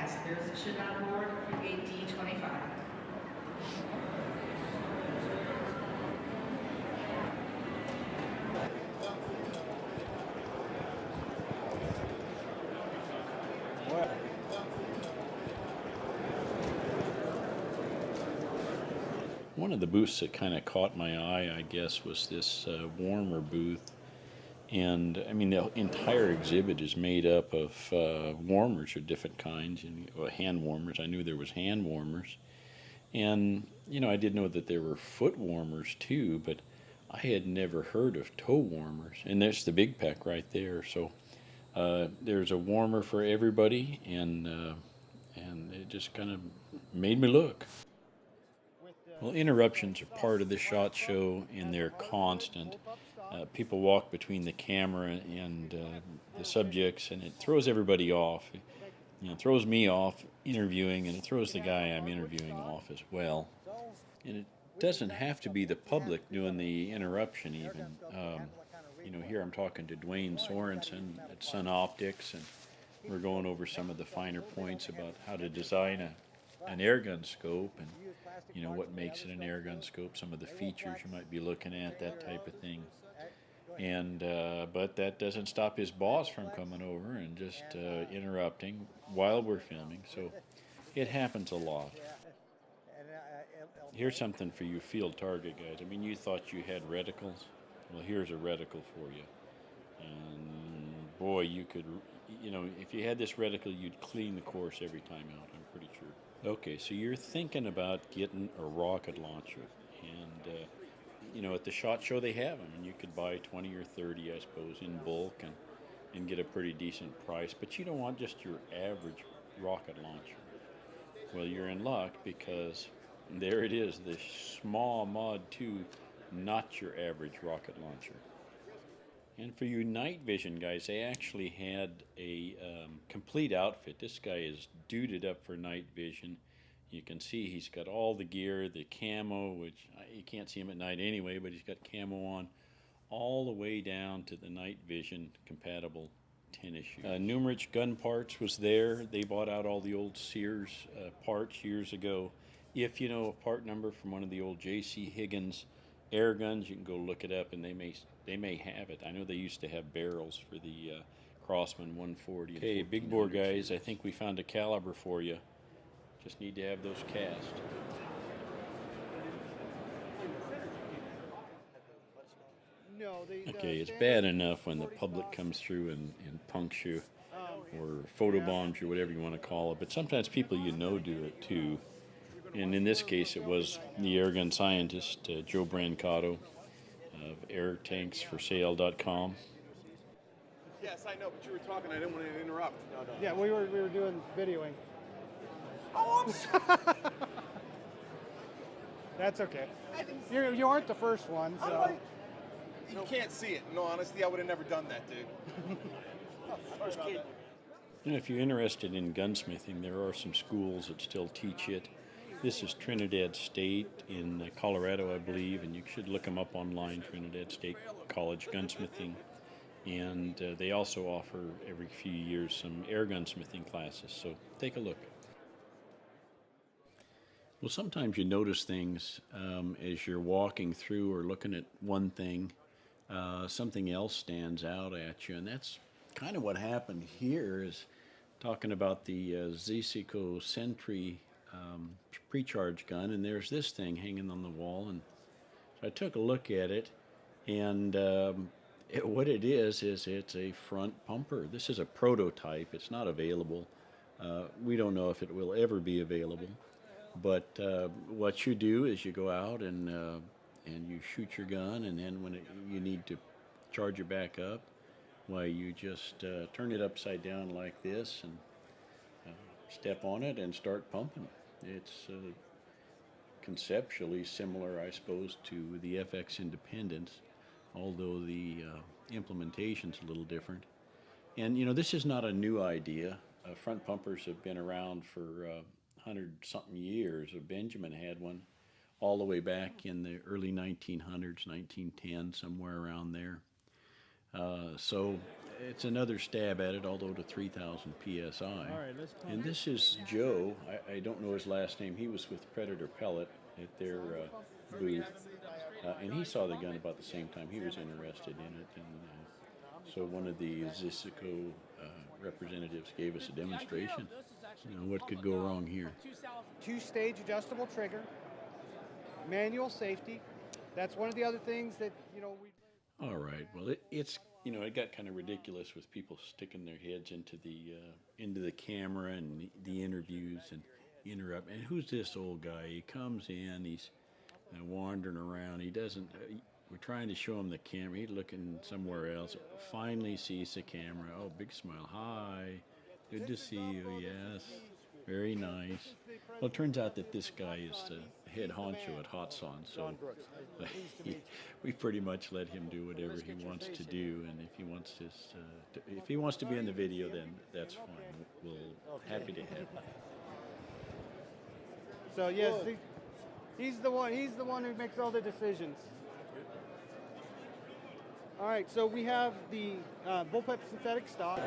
passengers should not board through gate D25. One of the booths that kind of caught my eye, I guess, was this warmer booth. And I mean, the entire exhibit is made up of warmers of different kinds, and hand warmers. I knew there was hand warmers, and I did know that there were foot warmers too, but I had never heard of toe warmers. And there's the big pack right there. So there's a warmer for everybody, and it just kind of made me look. Well, interruptions are part of the SHOT Show, and they're constant. People walk between the camera and the subjects, and it throws everybody off. It throws me off interviewing, and it throws the guy I'm interviewing off as well. And it doesn't have to be the public doing the interruption even. Here I'm talking to Dwayne Sorensen at Sun Optics, and we're going over some of the finer points about how to design an airgun scope, and what makes it an airgun scope, some of the features you might be looking at, that type of thing. And but that doesn't stop his boss from coming over and just interrupting while we're filming. So it happens a lot. Here's something for you field target guys. I mean, you thought you had reticles. Well, here's a reticle for you. And boy, you could, if you had this reticle, you'd clean the course every time out, I'm pretty sure. Okay, so you're thinking about getting a rocket launcher. And, at the SHOT Show they have them. And you could buy 20 or 30, I suppose, in bulk and get a pretty decent price. But you don't want just your average rocket launcher. Well, you're in luck, because there it is, the small Mod 2, not your average rocket launcher. And for you night vision guys, they actually had a complete outfit. This guy is duded up for night vision. You can see he's got all the gear, the camo, which you can't see him at night anyway, but he's got camo on, all the way down to the night vision compatible tennis shoes. Numerich Gun Parts was there. They bought out all the old Sears parts years ago. If you know a part number from one of the old J.C. Higgins air guns, you can go look it up, and they may have it. I know they used to have barrels for the Crossman 140. Okay, big bore guys, I think we found a caliber for you. Just need to have those cast. Okay, it's bad enough when the public comes through and punks you or photobombs you, whatever you want to call it, but sometimes people do it too. And in this case, it was the airgun scientist, Joe Brancato of airtanksforsale.com. Yes, I know, but you were talking. I didn't want to interrupt. No. Yeah, we were doing videoing. Oh, I'm sorry. That's okay. You aren't the first one, so. You can't see it. No, honestly, I would have never done that, dude. First kid. If you're interested in gunsmithing, there are some schools that still teach it. This is Trinidad State in Colorado, I believe, and you should look them up online, Trinidad State College Gunsmithing. And they also offer every few years some air gunsmithing classes, so take a look. Well, sometimes you notice things as you're walking through or looking at one thing, something else stands out at you, and that's kind of what happened here. Is talking about the Zisico Sentry pre-charge gun, and there's this thing hanging on the wall, and so I took a look at it, and what it is it's a front pumper. This is a prototype. It's not available. We don't know if it will ever be available, but what you do is you go out and you shoot your gun, and then when you need to charge it back up, why you just turn it upside down like this and step on it and start pumping. It's conceptually similar, I suppose, to the FX Independence, although the implementation's a little different. And this is not a new idea. Front pumpers have been around for 100-something years. Benjamin had one all the way back in the early 1900s, 1910, somewhere around there. So it's another stab at it, although to 3,000 psi. All right, let's pump. And this is Joe. I don't know his last name. He was with Predator Pellet at their booth, and he saw the gun about the same time. He was interested in it, and so one of the Zisico representatives gave us a demonstration. You know, what could go wrong here? Two-stage adjustable trigger, manual safety. That's one of the other things that, you know, we. All right. Well, it's you know, it got kind of ridiculous with people sticking their heads into the camera and the interviews and interrupt. And who's this old guy? He comes in. He's wandering around. He doesn't. We're trying to show him the camera. He's looking somewhere else. Finally sees the camera. Oh, big smile. Hi. Good to see you. Yes. Very nice. Well, it turns out that this guy is the head honcho at Hotson, so we pretty much let him do whatever he wants to do, and if he wants to be in the video, then that's fine. We'll happy to have him. So yes, he's the one. He's the one who makes all the decisions. All right. So we have the bullpup synthetic stock.